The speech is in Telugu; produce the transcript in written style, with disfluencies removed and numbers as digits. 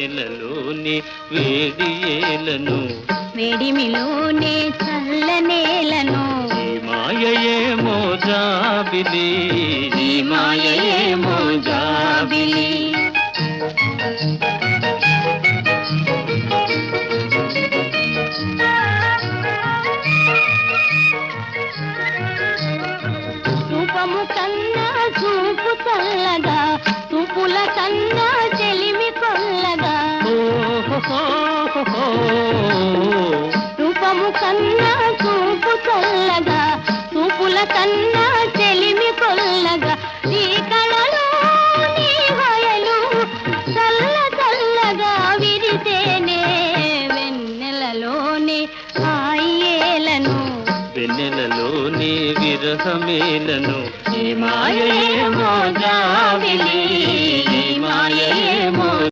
వెన్నెలలోని వేడియేలను వేడిమిలోనే చల్లనేలను ఈ మాయయేమో జాబిలి ఈ మాయయేమో జాబిలి రూపము కన్నా చూపు చల్లగా చూపుల కన్నా చెలిమి కొల్లగా రూపము కన్నా చూపు చల్లగా చూపుల కన్నా చెలిమి కొల్లగా ఈ కళలో నీ హయలు చల్ల చల్లగా విరితేనే వెన్నెలలోనే హాయేలను వెన్నెలలోని విరహమేలను ఈ మాయయేమో జాబిలి